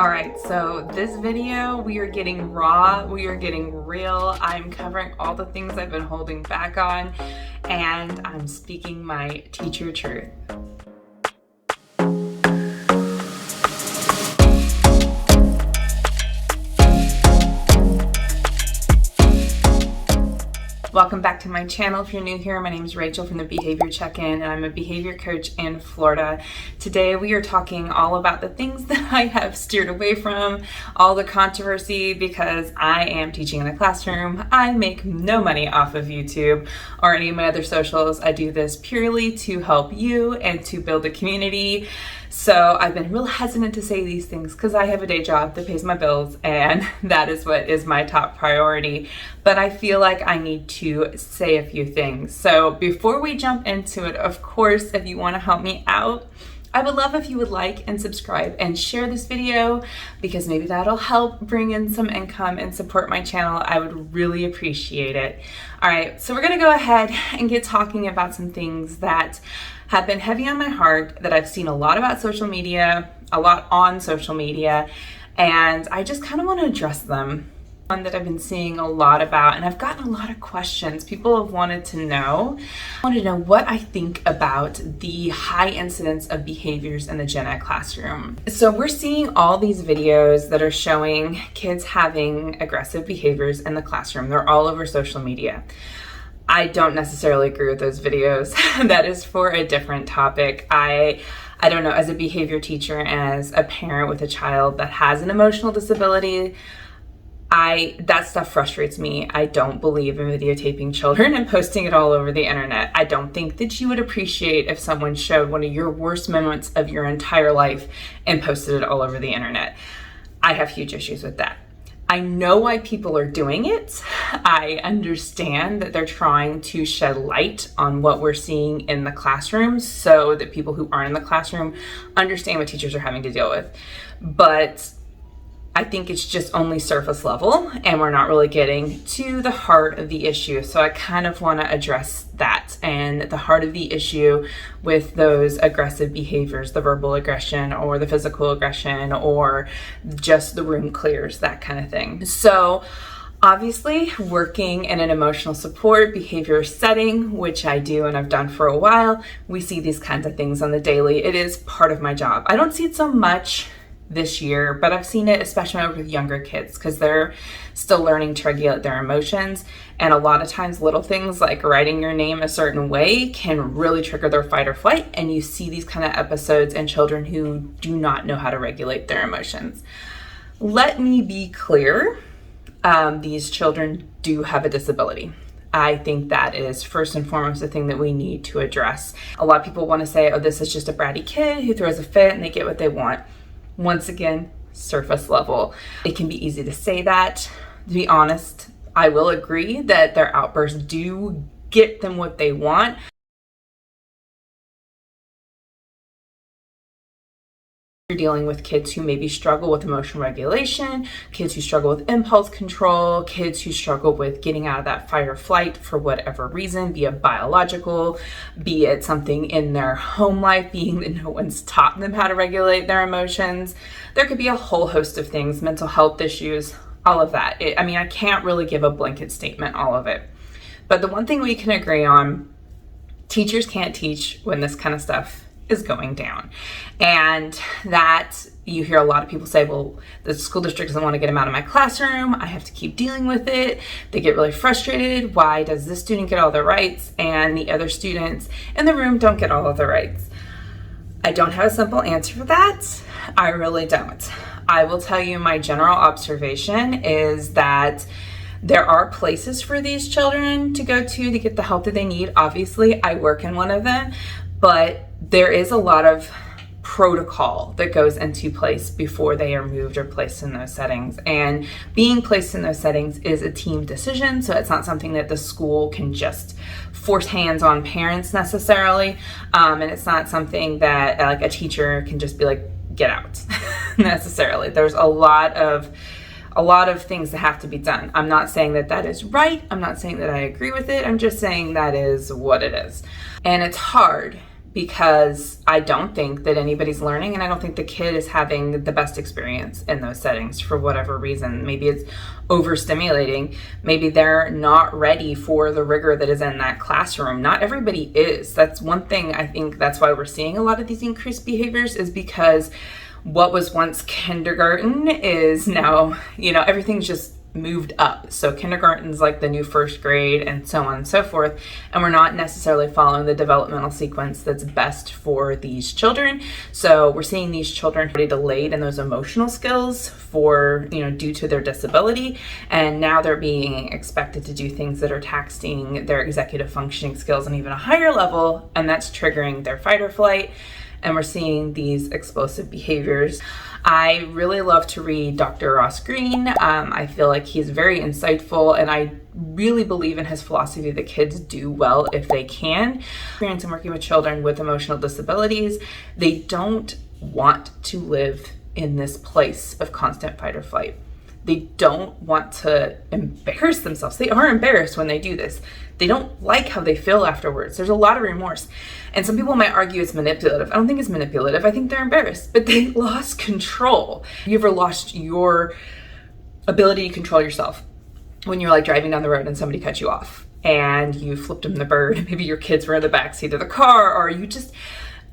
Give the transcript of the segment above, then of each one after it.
All right, so this video, we are getting raw, we are getting real. I'm covering all the things I've been holding back on, and I'm speaking my teacher truth. Welcome back to my channel. If you're new here, my name is Rachel from the Behavior Check-In, and I'm a behavior coach in Florida. Today we are talking all about the things that I have steered away from, all the controversy, because I am teaching in the classroom. I make no money off of YouTube or any of my other socials. I do this purely to help you and to build a community. So I've been real hesitant to say these things because I have a day job that pays my bills, and that is what is my top priority. But I feel like I need to say a few things. So before we jump into it, of course, if you want to help me out, I would love if you would like and subscribe and share this video, because maybe that'll help bring in some income and support my channel. I would really appreciate it. All right, so we're gonna go ahead and get talking about some things that have been heavy on my heart, that I've seen a lot about on social media, and I just kind of want to address them. One that I've been seeing a lot about, and I've gotten a lot of questions. People have wanted to know what I think about the high incidence of behaviors in the gen ed classroom. So we're seeing all these videos that are showing kids having aggressive behaviors in the classroom. They're all over social media. I don't necessarily agree with those videos. That is for a different topic. I don't know, as a behavior teacher, as a parent with a child that has an emotional disability, that stuff frustrates me. I don't believe in videotaping children and posting it all over the internet. I don't think that you would appreciate if someone showed one of your worst moments of your entire life and posted it all over the internet. I have huge issues with that. I know why people are doing it. I understand that they're trying to shed light on what we're seeing in the classroom so that people who aren't in the classroom understand what teachers are having to deal with. But I think it's just only surface level, and we're not really getting to the heart of the issue. So I kind of want to address that, and the heart of the issue with those aggressive behaviors, the verbal aggression or the physical aggression or just the room clears, that kind of thing. So obviously, working in an emotional support behavior setting, which I do and I've done for a while, we see these kinds of things on the daily. It is part of my job. I don't see it so much this year, but I've seen it especially with younger kids because they're still learning to regulate their emotions. And a lot of times little things like writing your name a certain way can really trigger their fight or flight. And you see these kind of episodes in children who do not know how to regulate their emotions. Let me be clear. These children do have a disability. I think that is first and foremost the thing that we need to address. A lot of people want to say, oh, this is just a bratty kid who throws a fit and they get what they want. Once again, surface level. It can be easy to say that. To be honest, I will agree that their outbursts do get them what they want. You're dealing with kids who maybe struggle with emotional regulation, kids who struggle with impulse control, kids who struggle with getting out of that fight or flight for whatever reason, be it biological, be it something in their home life, being that no one's taught them how to regulate their emotions. There could be a whole host of things, mental health issues, all of that. I can't really give a blanket statement, all of it. But the one thing we can agree on, teachers can't teach when this kind of stuff is going down. And that you hear a lot of people say, well, the school district doesn't want to get them out of my classroom. I have to keep dealing with it. They get really frustrated. Why does this student get all the rights and the other students in the room don't get all of the rights? I don't have a simple answer for that. I really don't. I will tell you my general observation is that there are places for these children to go to get the help that they need. Obviously, I work in one of them, but there is a lot of protocol that goes into place before they are moved or placed in those settings. And being placed in those settings is a team decision, so it's not something that the school can just force hands on parents necessarily. And it's not something that like a teacher can just be like, get out necessarily. There's a lot of things that have to be done. I'm not saying that that is right. I'm not saying that I agree with it. I'm just saying that is what it is. And it's hard because I don't think that anybody's learning, and I don't think the kid is having the best experience in those settings for whatever reason. Maybe it's overstimulating. Maybe they're not ready for the rigor that is in that classroom. Not everybody is. That's one thing. I think that's why we're seeing a lot of these increased behaviors, is because what was once kindergarten is now, everything's just moved up. So kindergarten's like the new first grade, and so on and so forth. And we're not necessarily following the developmental sequence that's best for these children. So we're seeing these children pretty delayed in those emotional skills for, due to their disability. And now they're being expected to do things that are taxing their executive functioning skills on even a higher level. And that's triggering their fight or flight. And we're seeing these explosive behaviors. I really love to read Dr. Ross Green. I feel like he's very insightful, and I really believe in his philosophy that kids do well if they can. Experience in working with children with emotional disabilities, they don't want to live in this place of constant fight or flight. They don't want to embarrass themselves. They are embarrassed when they do this. They don't like how they feel afterwards. There's a lot of remorse. And some people might argue it's manipulative. I don't think it's manipulative. I think they're embarrassed, but they lost control. You ever lost your ability to control yourself when you're like driving down the road and somebody cut you off and you flipped them the bird? Maybe your kids were in the backseat of the car, or you just...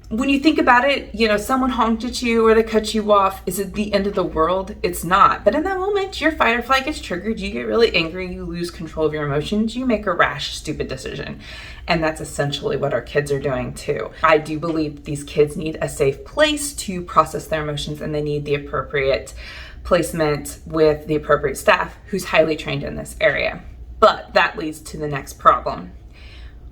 When you think about it, someone honked at you or they cut you off. Is it the end of the world? It's not. But in that moment, your fight or flight gets triggered. You get really angry. You lose control of your emotions. You make a rash, stupid decision. And that's essentially what our kids are doing too. I do believe these kids need a safe place to process their emotions, and they need the appropriate placement with the appropriate staff who's highly trained in this area. But that leads to the next problem.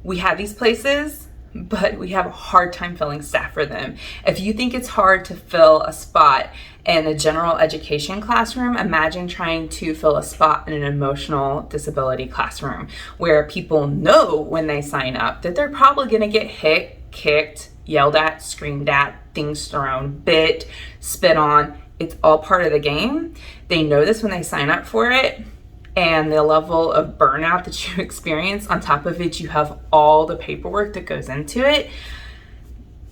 We have these places, but we have a hard time filling staff for them. If you think it's hard to fill a spot in a general education classroom, imagine trying to fill a spot in an emotional disability classroom where people know when they sign up that they're probably gonna get hit, kicked, yelled at, screamed at, things thrown, bit, spit on. It's all part of the game. They know this when they sign up for it. And the level of burnout that you experience, on top of it, you have all the paperwork that goes into it.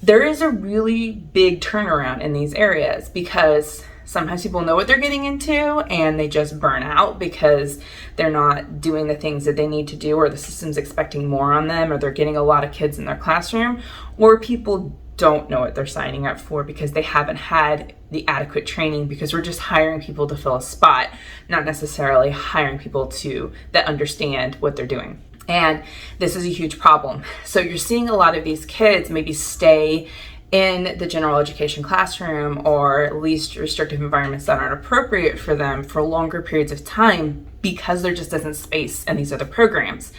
There is a really big turnaround in these areas because sometimes people know what they're getting into and they just burn out because they're not doing the things that they need to do, or the system's expecting more on them, or they're getting a lot of kids in their classroom, or people don't know what they're signing up for because they haven't had the adequate training, because we're just hiring people to fill a spot, not necessarily hiring people that understand what they're doing. And this is a huge problem. So you're seeing a lot of these kids maybe stay in the general education classroom or least restrictive environments that aren't appropriate for them for longer periods of time because there just isn't space in these other programs.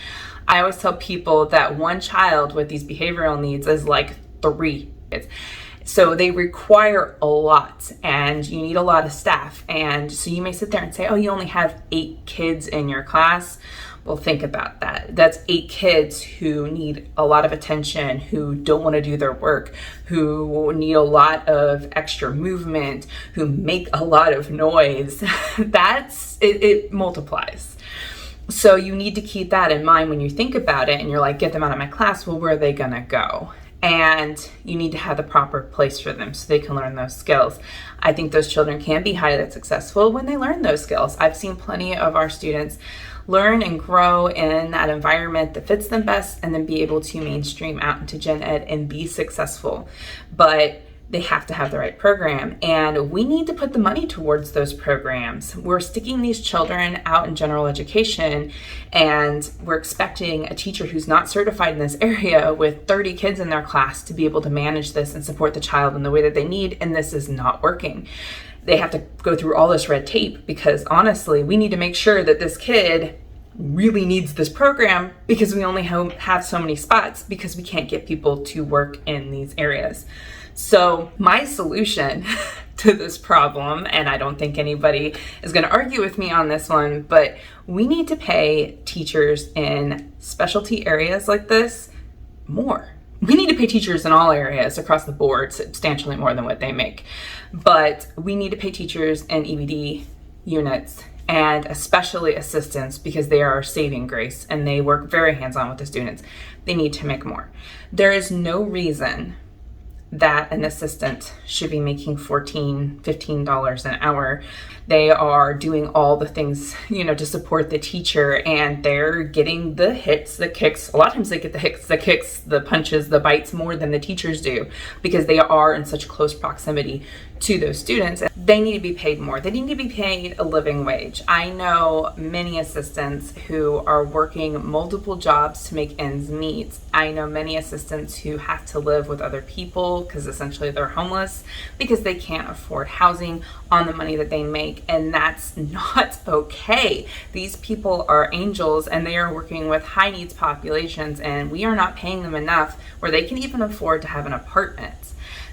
I always tell people that one child with these behavioral needs is like 3 kids. So they require a lot, and you need a lot of staff. And so you may sit there and say, oh, you only have 8 kids in your class. Well, think about that. That's 8 kids who need a lot of attention, who don't want to do their work, who need a lot of extra movement, who make a lot of noise. It multiplies. So you need to keep that in mind when you think about it and you're like, get them out of my class. Well, where are they gonna go? And you need to have the proper place for them so they can learn those skills. I think those children can be highly successful when they learn those skills. I've seen plenty of our students learn and grow in that environment that fits them best, and then be able to mainstream out into gen ed and be successful. But they have to have the right program, and we need to put the money towards those programs. We're sticking these children out in general education, and we're expecting a teacher who's not certified in this area with 30 kids in their class to be able to manage this and support the child in the way that they need, and this is not working. They have to go through all this red tape because honestly, we need to make sure that this kid really needs this program because we only have so many spots because we can't get people to work in these areas. So my solution to this problem, and I don't think anybody is going to argue with me on this one, but we need to pay teachers in specialty areas like this more. We need to pay teachers in all areas across the board substantially more than what they make. But we need to pay teachers in EBD units and especially assistants, because they are our saving grace and they work very hands-on with the students. They need to make more. There is no reason that an assistant should be making $14, $15 an hour. They are doing all the things, to support the teacher, and they're getting the hits, the kicks. A lot of times they get the hits, the kicks, the punches, the bites more than the teachers do, because they are in such close proximity to those students. They need to be paid more. They need to be paid a living wage. I know many assistants who are working multiple jobs to make ends meet. I know many assistants who have to live with other people because essentially they're homeless because they can't afford housing on the money that they make, and that's not okay. These people are angels and they are working with high needs populations, and we are not paying them enough where they can even afford to have an apartment.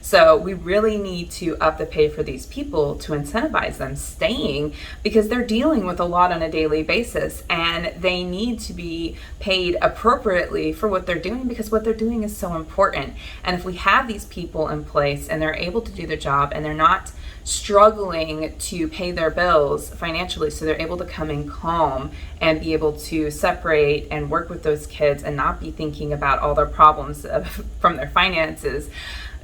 So we really need to up the pay for these people to incentivize them staying, because they're dealing with a lot on a daily basis, and they need to be paid appropriately for what they're doing, because what they're doing is so important. And if we have these people in place and they're able to do their job and they're not struggling to pay their bills financially, so they're able to come in calm and be able to separate and work with those kids and not be thinking about all their problems from their finances,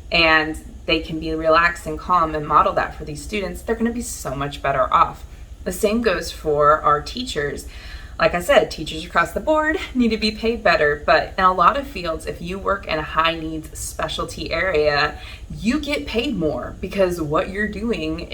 and they can be relaxed and calm and model that for these students, they're going to be so much better off. The same goes for our teachers. Like I said, teachers across the board need to be paid better, but in a lot of fields, if you work in a high needs specialty area, you get paid more because what you're doing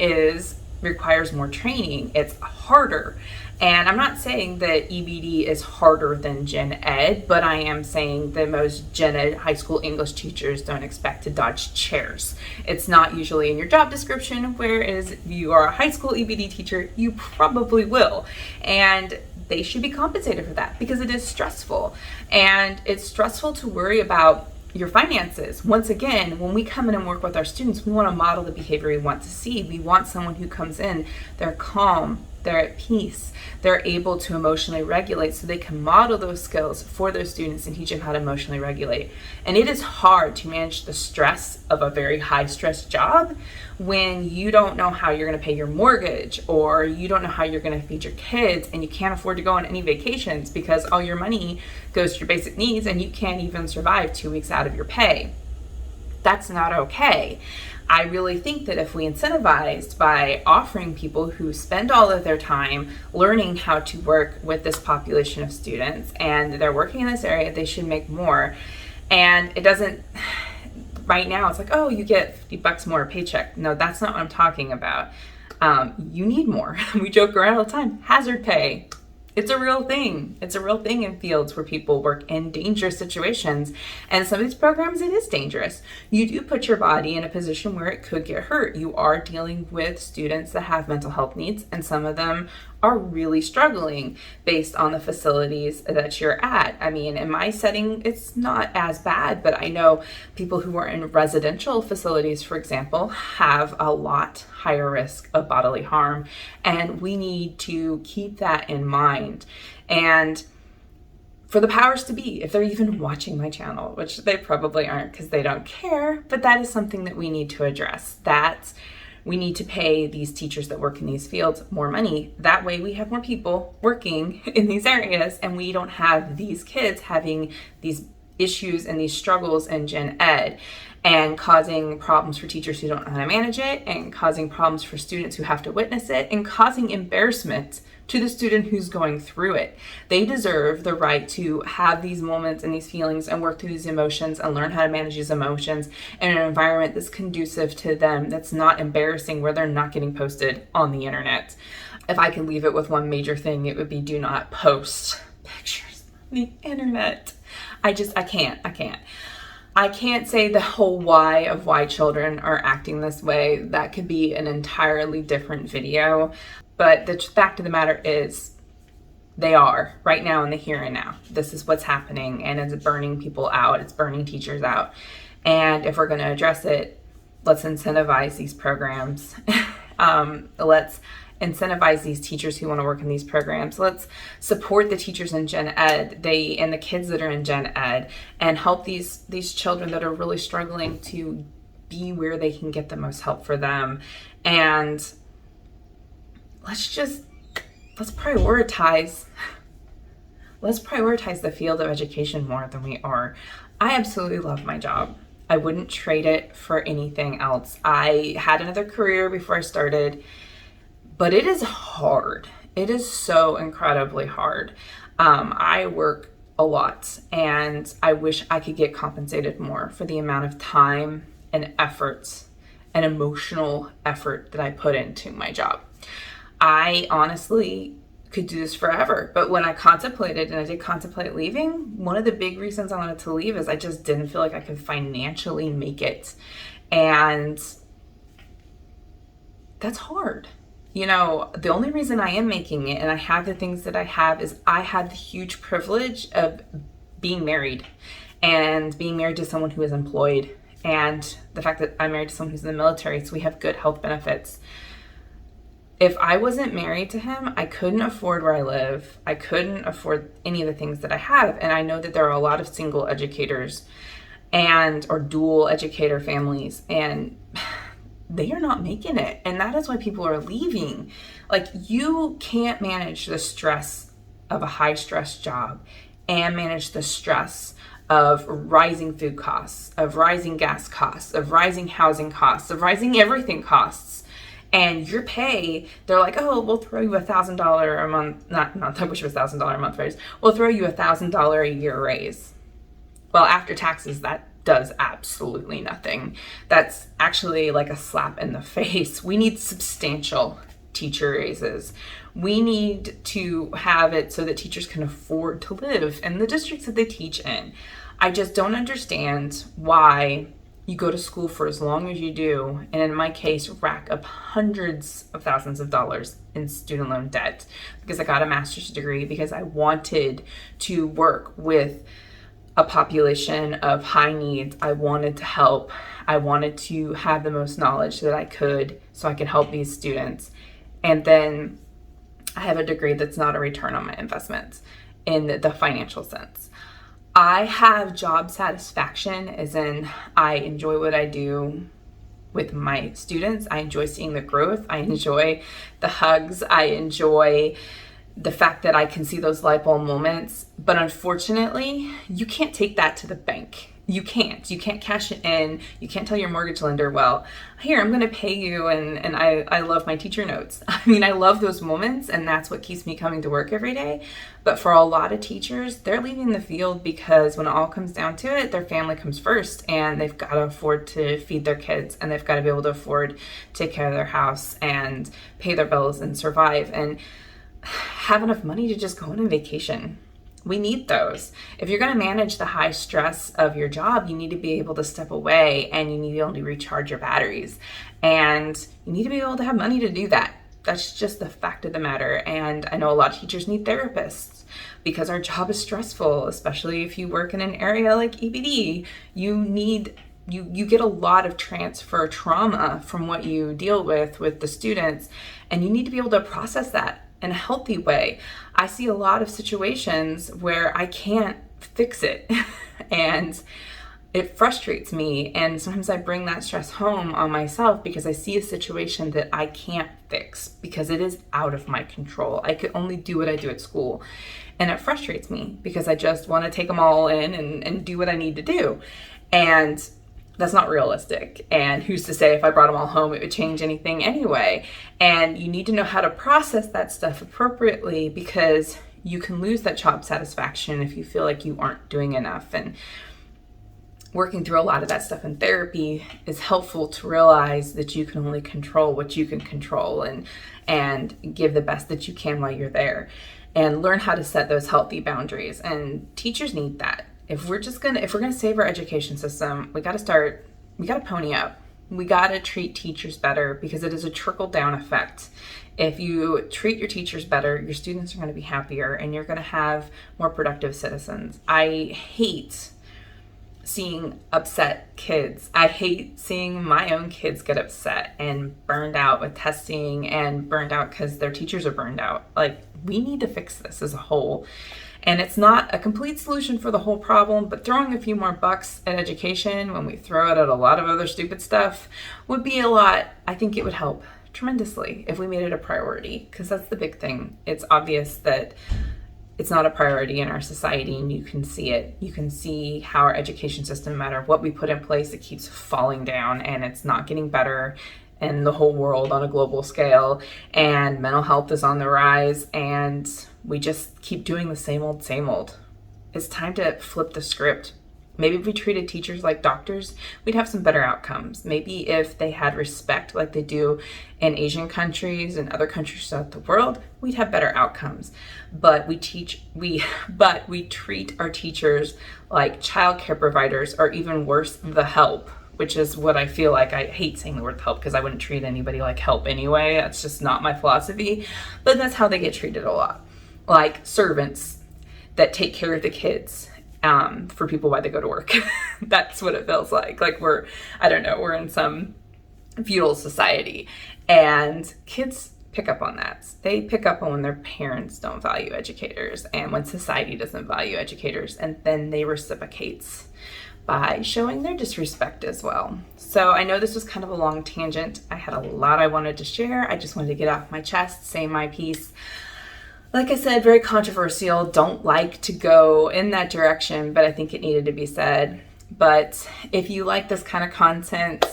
requires more training. It's harder. And I'm not saying that EBD is harder than Gen Ed, but I am saying that most Gen Ed high school English teachers don't expect to dodge chairs. It's not usually in your job description, whereas if you are a high school EBD teacher, you probably will. And they should be compensated for that because it is stressful. And it's stressful to worry about your finances. Once again, when we come in and work with our students, we want to model the behavior we want to see. We want someone who comes in, they're calm, they're at peace, they're able to emotionally regulate, so they can model those skills for those students and teach them how to emotionally regulate. And it is hard to manage the stress of a very high stress job when you don't know how you're going to pay your mortgage, or you don't know how you're going to feed your kids, and you can't afford to go on any vacations because all your money goes to your basic needs and you can't even survive 2 weeks out of your pay. That's not okay. I really think that if we incentivized by offering people who spend all of their time learning how to work with this population of students, and they're working in this area, they should make more. And it doesn't, right now it's like, oh, you get $50 more a paycheck. No, that's not what I'm talking about. You need more. We joke around all the time, hazard pay. It's a real thing. It's a real thing in fields where people work in dangerous situations. And some of these programs, it is dangerous. You do put your body in a position where it could get hurt. You are dealing with students that have mental health needs, and some of them are really struggling based on the facilities that you're at. I mean, in my setting, it's not as bad, but I know people who are in residential facilities, for example, have a lot higher risk of bodily harm, and we need to keep that in mind. And for the powers to be, if they're even watching my channel, which they probably aren't because they don't care, but that is something that we need to address. That we need to pay these teachers that work in these fields more money. That way we have more people working in these areas, and we don't have these kids having these issues and these struggles in Gen Ed and causing problems for teachers who don't know how to manage it, and causing problems for students who have to witness it, and causing embarrassment to the student who's going through it. They deserve the right to have these moments and these feelings and work through these emotions and learn how to manage these emotions in an environment that's conducive to them, that's not embarrassing, where they're not getting posted on the internet. If I could leave it with one major thing, it would be do not post pictures on the internet. I can't. I can't say the whole why of why children are acting this way. That could be an entirely different video. But the fact of the matter is, they are right now in the here and now. This is what's happening, and it's burning people out. It's burning teachers out. And if we're going to address it, let's incentivize these programs. Let's incentivize these teachers who want to work in these programs. Let's support the teachers in Gen Ed, and the kids that are in Gen Ed, and help these children that are really struggling to be where they can get the most help for them. And let's just let's prioritize the field of education more than we are. I absolutely love my job. I wouldn't trade it for anything else. I had another career before I started, but it is hard. It is so incredibly hard. I work a lot, and I wish I could get compensated more for the amount of time and effort and emotional effort that I put into my job. I honestly could do this forever, but when I contemplated, and I did contemplate leaving, one of the big reasons I wanted to leave is I just didn't feel like I could financially make it. And that's hard. You know, the only reason I am making it and I have the things that I have is I had the huge privilege of being married, and being married to someone who is employed, and the fact that I'm married to someone who's in the military, so we have good health benefits. If I wasn't married to him, I couldn't afford where I live. I couldn't afford any of the things that I have. And I know that there are a lot of single educators or dual educator families, and they are not making it. And that is why people are leaving. Like, you can't manage the stress of a high stress job and manage the stress of rising food costs, of rising gas costs, of rising housing costs, of rising everything costs. And your pay, they're like, oh, we'll throw you $1,000 a month, not I wish it was $1,000 a month raise. We'll throw you $1,000 a year raise. Well, after taxes, that does absolutely nothing. That's actually like a slap in the face. We need substantial teacher raises. We need to have it so that teachers can afford to live in the districts that they teach in. I just don't understand why you go to school for as long as you do, and in my case, rack up hundreds of thousands of dollars in student loan debt, because I got a master's degree because I wanted to work with a population of high needs. I wanted to help. I wanted to have the most knowledge that I could so I could help these students. And then I have a degree that's not a return on my investments in the financial sense. I have job satisfaction, as in I enjoy what I do with my students. I enjoy seeing the growth. I enjoy the hugs. I enjoy the fact that I can see those light bulb moments. But unfortunately, you can't take that to the bank. You can't cash it in. You can't tell your mortgage lender, well, here, I'm going to pay you. And I love my teacher notes. I mean, I love those moments, and that's what keeps me coming to work every day. But for a lot of teachers, they're leaving the field because when it all comes down to it, their family comes first, and they've got to afford to feed their kids, and they've got to be able to afford to take care of their house and pay their bills and survive and have enough money to just go on a vacation. We need those. If you're going to manage the high stress of your job, you need to be able to step away, and you need to be able to recharge your batteries. And you need to be able to have money to do that. That's just the fact of the matter. And I know a lot of teachers need therapists because our job is stressful, especially if you work in an area like EBD. You get a lot of transfer trauma from what you deal with the students, and you need to be able to process that in a healthy way. I see a lot of situations where I can't fix it and it frustrates me, and sometimes I bring that stress home on myself because I see a situation that I can't fix because it is out of my control. I could only do what I do at school, and it frustrates me because I just want to take them all in and do what I need to do, and that's not realistic. And who's to say if I brought them all home, it would change anything anyway? And you need to know how to process that stuff appropriately, because you can lose that job satisfaction if you feel like you aren't doing enough. And working through a lot of that stuff in therapy is helpful to realize that you can only control what you can control, and give the best that you can while you're there, and learn how to set those healthy boundaries. And teachers need that. If we're gonna save our education system, we gotta pony up. We gotta treat teachers better, because it is a trickle down effect. If you treat your teachers better, your students are gonna be happier, and you're gonna have more productive citizens. I hate seeing upset kids. I hate seeing my own kids get upset and burned out with testing, and burned out because their teachers are burned out. Like, we need to fix this as a whole. And it's not a complete solution for the whole problem, but throwing a few more bucks at education when we throw it at a lot of other stupid stuff would be a lot. I think it would help tremendously if we made it a priority, because that's the big thing. It's obvious that it's not a priority in our society, and you can see it. You can see how our education system, no matter what we put in place, it keeps falling down and it's not getting better in the whole world on a global scale, and mental health is on the rise, and we just keep doing the same old, same old. It's time to flip the script. Maybe if we treated teachers like doctors, we'd have some better outcomes. Maybe if they had respect like they do in Asian countries and other countries throughout the world, we'd have better outcomes. But we treat our teachers like childcare providers, or even worse, the help, which is what I feel like. I hate saying the word help because I wouldn't treat anybody like help anyway. That's just not my philosophy. But that's how they get treated a lot. Like servants that take care of the kids for people while they go to work. That's what it feels like. Like we're in some feudal society, and kids pick up on that. They pick up on when their parents don't value educators and when society doesn't value educators, and then they reciprocate by showing their disrespect as well. So I know this was kind of a long tangent. I had a lot I wanted to share. I just wanted to get off my chest, say my piece. Like I said, very controversial. Don't like to go in that direction, but I think it needed to be said. But if you like this kind of content,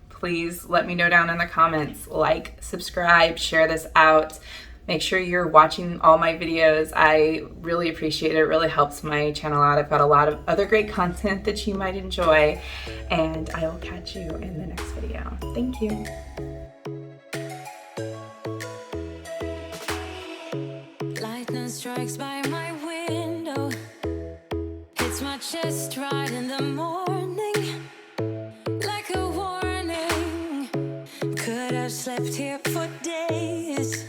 please let me know down in the comments. Like, subscribe, share this out. Make sure you're watching all my videos. I really appreciate it. It really helps my channel out. I've got a lot of other great content that you might enjoy, and I will catch you in the next video. Thank you. Strikes by my window, hits my chest right in the morning, like a warning. Could have slept here for days.